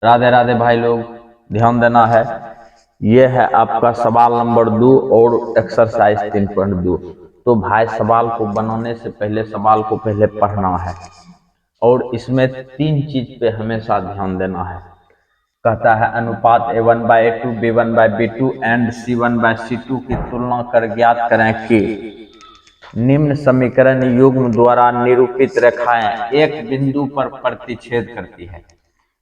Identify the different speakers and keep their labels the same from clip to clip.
Speaker 1: राधे राधे भाई लोग, ध्यान देना है। ये है आपका सवाल नंबर 2 और एक्सरसाइज 3.2। तो भाई सवाल को बनाने से पहले सवाल को पहले पढ़ना है और इसमें 3 चीज पे हमेशा ध्यान देना है। कहता है अनुपात A1/A2 B1/B2 एंड C1/C2 की तुलना कर ज्ञात करें कि निम्न समीकरण युग्म द्वारा निरूपित रेखाएं एक बिंदु पर प्रतिच्छेद करती है।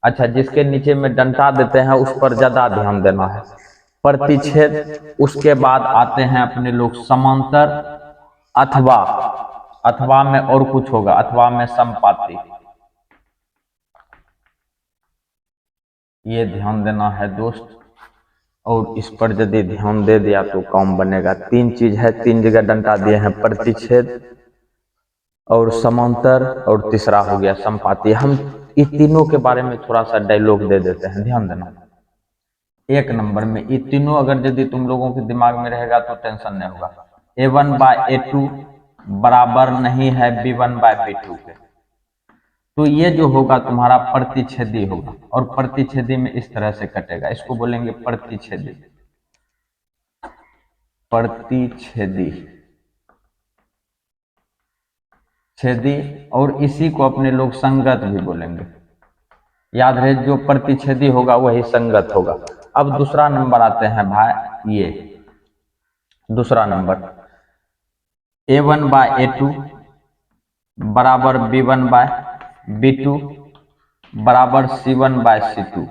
Speaker 1: अच्छा, जिसके नीचे में डंडा देते हैं उस पर ज्यादा ध्यान देना है। प्रतिच्छेद, उसके बाद आते हैं अपने लोग समांतर, अथवा अथवा में और कुछ होगा, अथवा में समपाती। ये ध्यान देना है दोस्त, और इस पर यदि ध्यान दे दिया तो काम बनेगा। 3 चीज है, 3 जगह डंडा दिए हैं, प्रतिच्छेद और समांतर और तीसरा हो गया समपाती। हम ये तीनों के बारे में थोड़ा सा डायलॉग दे देते हैं, ध्यान देना। 1 नंबर में ये तीनों अगर यदि तुम लोगों के दिमाग में रहेगा तो टेंशन नहीं होगा। A1/A2 बराबर नहीं है B1/B2 के, तो ये जो होगा तुम्हारा प्रतिच्छेदी होगा, और प्रतिच्छेदी में इस तरह से कटेगा, इसको बोलेंगे प्रतिच्छेदी। प्रतिच्छेदी छेदी, और इसी को अपने लोग संगत भी बोलेंगे। याद रहे, जो प्रतिच्छेदी होगा वही संगत होगा। अब दूसरा नंबर आते हैं भाई, ये दूसरा नंबर A1/A2 बराबर B1/B2 बराबर C1/C2।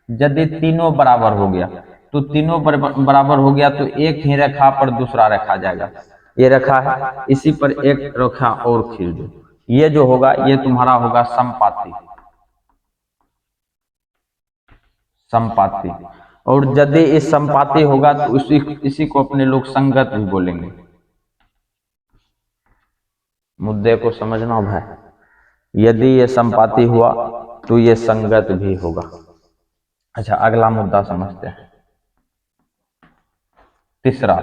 Speaker 1: यदि तीनों बराबर हो गया तो तीनों बराबर हो गया तो एक ही रेखा पर दूसरा रेखा जाएगा। ये रेखा है, इसी पर एक रेखा और खींच दो, ये जो होगा ये तुम्हारा होगा समपाती। समपाती, और यदि इस समपाती होगा तो इसी को अपने लोग संगत भी बोलेंगे। मुद्दे को समझना भाई, यदि ये समपाती हुआ तो ये संगत भी होगा। अच्छा, अगला मुद्दा समझते हैं। तीसरा,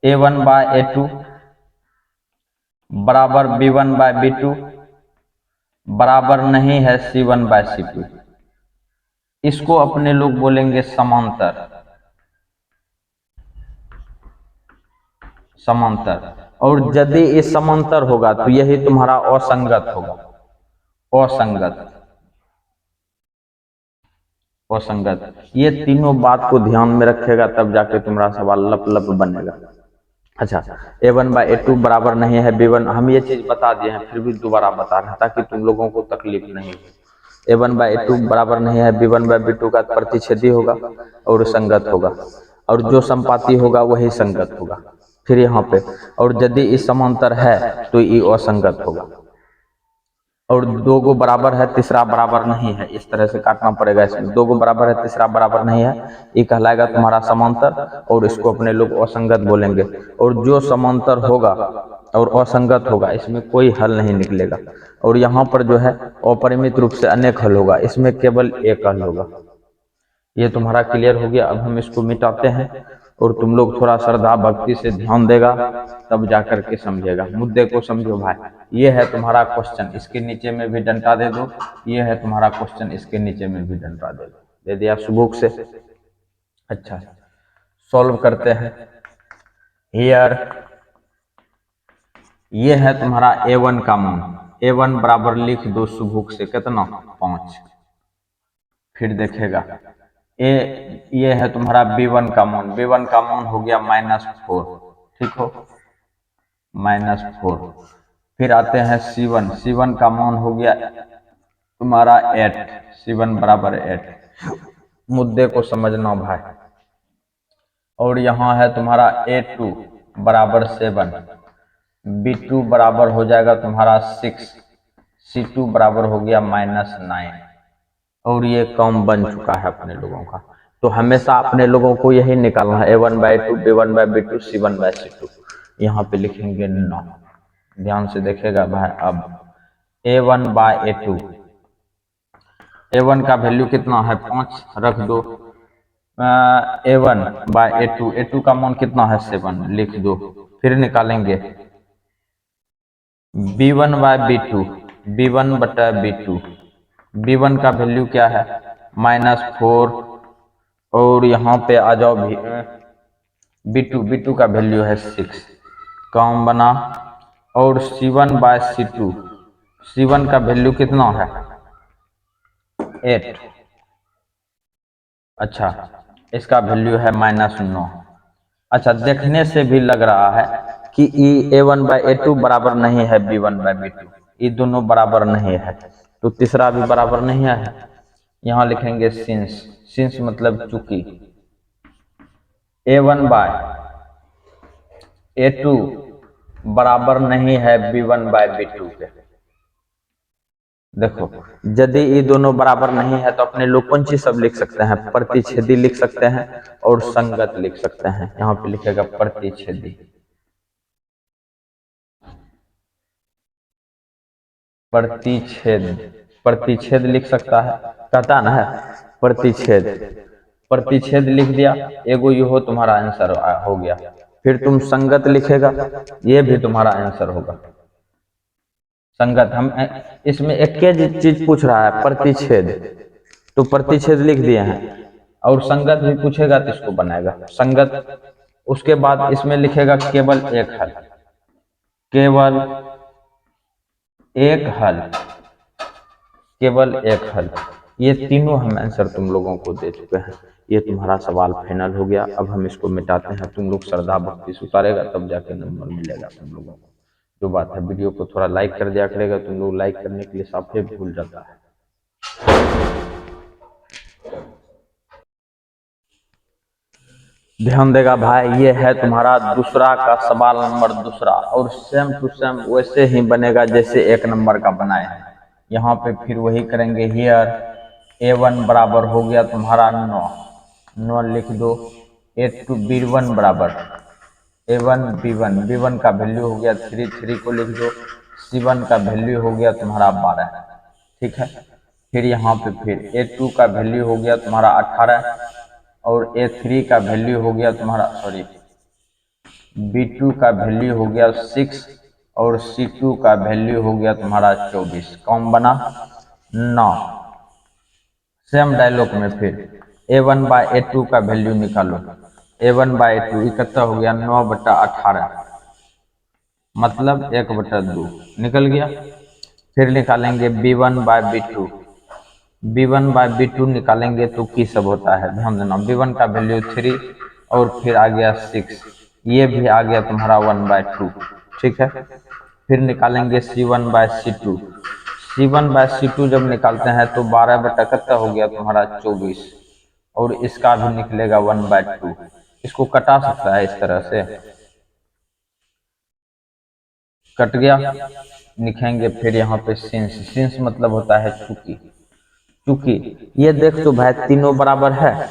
Speaker 1: A1/A2 बराबर B1/B2 बराबर नहीं है C1/C2। इसको अपने लोग बोलेंगे समांतर। समांतर, और यदि ये समांतर होगा तो यही तुम्हारा असंगत होगा। असंगत, असंगत। ये तीनों बात को ध्यान में रखेगा तब जाके तुम्हारा सवाल लप लप बनेगा। अच्छा, A1/A2 बराबर नहीं है B1, हम ये चीज बता दिए हैं, फिर भी दोबारा बता रहे हैं ताकि तुम लोगों को तकलीफ नहीं हो। A1/A2 बराबर नहीं है B1/B2 का प्रतिच्छेदी होगा और संगत होगा, और जो संपाती होगा वही संगत होगा। फिर यहाँ पे, और यदि इस समांतर है तो ये असंगत होगा, और 2 गो बराबर है तीसरा बराबर नहीं है, इस तरह से काटना पड़ेगा। इसमें 2 गो बराबर है तीसरा बराबर नहीं है, ये कहलाएगा तुम्हारा समांतर, और इसको अपने लोग असंगत बोलेंगे। और जो समांतर होगा और असंगत होगा इसमें कोई हल नहीं निकलेगा, और यहाँ पर जो है अपरिमित रूप से अनेक हल होगा, इसमें केवल एक हल होगा। ये तुम्हारा क्लियर हो गया। अब हम इसको मिटाते हैं और तुम लोग थोड़ा श्रद्धा भक्ति से ध्यान देगा तब जाकर के समझेगा। मुद्दे को समझो भाई, ये है तुम्हारा क्वेश्चन, इसके नीचे में भी डंडा दे दो। ये है तुम्हारा क्वेश्चन, इसके नीचे में भी डंडा दे दो। दे दिया सुबुक से। अच्छा, सॉल्व करते हैं। हियर ये है तुम्हारा A1 का मान। A1 बराबर लिख दो सुबुक से, कितना 5। फिर देखेगा ये है तुम्हारा B1 का मान। B1 का मान हो गया -4, ठीक हो, -4। फिर आते हैं C1। C1 का मान हो गया तुम्हारा 8। C1 बराबर 8। मुद्दे को समझना भाई। और यहाँ है तुम्हारा A2 बराबर 7। B2 बराबर हो जाएगा तुम्हारा 6। C2 बराबर हो गया -9। और ये काम बन चुका है अपने लोगों का। तो हमेशा अपने लोगों को यही निकालना है, A1/2 B1/B2 C1/C2। यहाँ पे लिखेंगे 9। ध्यान से देखेगा भाई। अब A1/A2, A1 का वैल्यू कितना है 5, रख दो। A1/A2, A2 का मान कितना है 7, लिख दो। फिर निकालेंगे B1/B2, B1/B2। B1 का वैल्यू क्या है -4, और यहाँ पे आ जाओ B2 का वैल्यू है 6, कॉम बना। और C1/C2, C1 का वैल्यू कितना है 8, अच्छा इसका वैल्यू है -9। अच्छा, देखने से भी लग रहा है कि A1/A2 बराबर नहीं है B1/B2, ये दोनों बराबर नहीं है, तो तीसरा भी बराबर नहीं है। यहाँ लिखेंगे सिंस मतलब चूंकि A1/A2 बराबर नहीं है B1/B2 के। देखो, यदि ये दोनों बराबर नहीं है तो अपने लोग कौन सी सब लिख सकते हैं, प्रतिच्छेदी लिख सकते हैं और संगत लिख सकते हैं। यहाँ पे लिखेगा प्रतिच्छेदी, प्रतिच्छेद लिख सकता है, कहता ना है प्रतिच्छेद लिख दिया, एगो ये हो तुम्हारा आंसर हो गया। फिर तुम संगत लिखेगा, ये भी तुम्हारा आंसर होगा। संगत, हम इसमें एक चीज पूछ रहा है प्रतिच्छेद, तो प्रतिच्छेद लिख दिए हैं, और संगत भी पूछेगा तो इसको बनाएगा संगत। उसके बाद इसमें लिखेगा केवल एक हल, केवल एक हल, केवल एक हल। ये तीनों हम आंसर तुम लोगों को दे चुके हैं। ये तुम्हारा सवाल फाइनल हो गया। अब हम इसको मिटाते हैं, तुम लोग श्रद्धा भक्ति से उतारेगा तब जाके नंबर मिलेगा तुम लोगों को। जो बात है, वीडियो को थोड़ा लाइक कर दिया करेगा, तुम लोग लाइक करने के लिए साफे भूल जाता है। ध्यान देगा भाई, ये है तुम्हारा दूसरा का सवाल नंबर दूसरा, और सेम टू सेम वैसे ही बनेगा जैसे एक नंबर का बनाए हैं। यहाँ पे फिर वही करेंगे। हियर A1 बराबर हो गया तुम्हारा 9 लिख दो। A2 B1 बराबर A1 B1 का वैल्यू हो गया 3 को लिख दो। C1 का वैल्यू हो गया तुम्हारा 12, ठीक है। फिर यहाँ पे फिर A2 का वैल्यू हो गया तुम्हारा 18, और A3 का वैल्यू हो गया तुम्हारा B2 का वैल्यू हो गया 6, और C2 का वैल्यू हो गया तुम्हारा 24, कौन बना 9। सेम डायलॉग में फिर A1/A2 का वैल्यू निकालो। A1/A2 कितना हो गया 9/18, मतलब 1/2 निकल गया। फिर निकालेंगे B1/B2, B1/B2 निकालेंगे तो की सब होता है, ध्यान देना। B1 का वैल्यू 3, और फिर आ गया 6, ये भी आ गया तुम्हारा 1/2, ठीक है। फिर निकालेंगे C1/C2, C1/C2 जब निकालते हैं तो 12 कितना हो गया तुम्हारा 24, और इसका भी निकलेगा 1/2। इसको कटा सकता है इस तरह से, कट गया। लिखेंगे फिर यहाँ पे सिंस मतलब होता है चूंकि। चूंकि ये देख तो भाई तीनों बराबर है,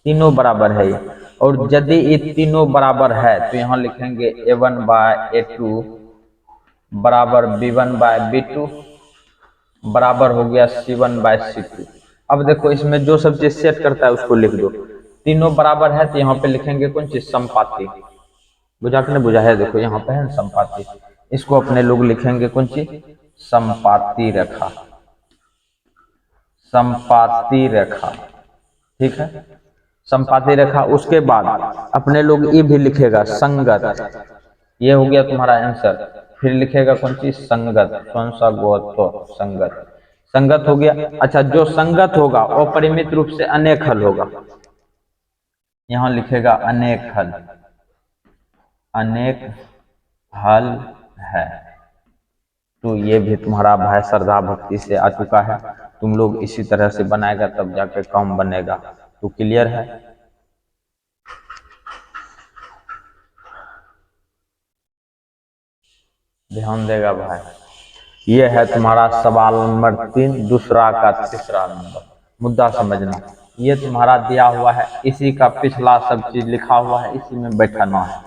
Speaker 1: तीनों बराबर है ये, और यदि ये तीनों बराबर है तो यहाँ लिखेंगे A1/A2 बराबर B1/B2 बराबर हो गया C1/C2। अब देखो, इसमें जो सब चीज सेट करता है उसको लिख दो। तीनों बराबर है तो यहाँ पे लिखेंगे कौन चीज, समपाती। बुझा के नहीं बुझा है, देखो यहाँ पे है समपाती, इसको अपने लोग लिखेंगे कौन चीज, समपाती रेखा, समपाती रेखा, ठीक है, समपाती रेखा। उसके बाद अपने लोग ये भी लिखेगा संगत, ये हो गया तुम्हारा आंसर। फिर लिखेगा कौन सी, संगत, कौन सा गोत्व, संगत, संगत हो गया। अच्छा, जो संगत होगा वो परिमित रूप से अनेक हल होगा, यहाँ लिखेगा अनेक हल, अनेक हल है। तो ये भी तुम्हारा भाई श्रद्धा भक्ति से आ चुका है। तुम लोग इसी तरह से बनाएगा तब जाके काम बनेगा। तो क्लियर है। ध्यान देगा भाई, ये है तुम्हारा सवाल नंबर 3, दूसरा का तीसरा नंबर। मुद्दा समझना, ये तुम्हारा दिया हुआ है, इसी का पिछला सब चीज लिखा हुआ है, इसी में बैठाना है।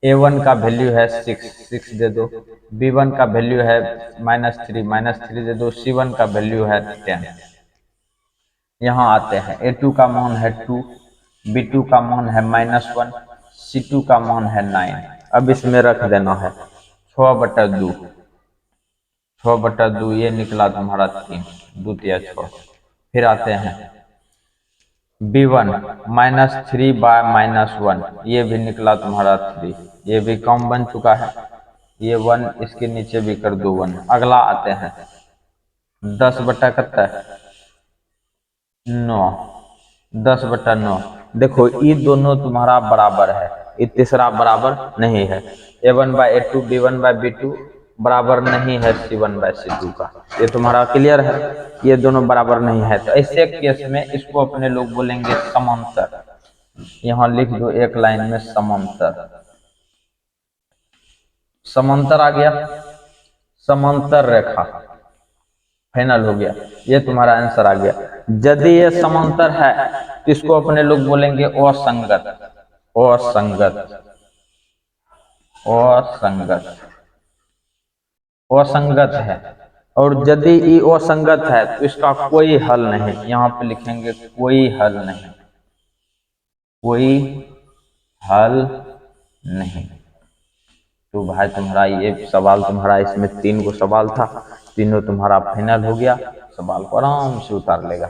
Speaker 1: A1 का वैल्यू है 6 दे दो। B1 का वैल्यू है -3 दे दो। C1 का वैल्यू है 10। यहाँ आते हैं, A2 का मान है 2, B2 का मान है -1, C2 का मान है 9। अब इसमें रख देना है 6/2, 6/2, ये निकला तुम्हारा 3, 2 × 6, फिर आते हैं B1 -3/-1, ये भी निकला तुम्हारा 3, ये भी कम बन चुका है, ये 1 इसके नीचे भी कर दो 1। अगला आते हैं 10/9, 10/9। देखो ये दोनों तुम्हारा बराबर है, ये तीसरा बराबर नहीं है। A1/A2 B1/B2 बराबर नहीं है C1/C2 का, ये तुम्हारा क्लियर है, ये दोनों बराबर नहीं है। तो ऐसे केस में इसको अपने लोग बोलेंगे समांतर। यहाँ लिख दो एक लाइन में समांतर। समांतर आ गया, समांतर रेखा फाइनल हो गया, ये तुम्हारा आंसर आ गया। यदि ये समांतर है तो इसको अपने लोग बोलेंगे असंगत, असंगत, असंगत, असंगत है। और यदि ये असंगत है तो इसका कोई हल नहीं, यहाँ पे लिखेंगे कोई हल नहीं, कोई हल नहीं। तो भाई तुम्हारा ये सवाल, तुम्हारा इसमें 3 गो सवाल था, तीनों तुम्हारा फाइनल हो गया। सवाल को आराम से उतार लेगा।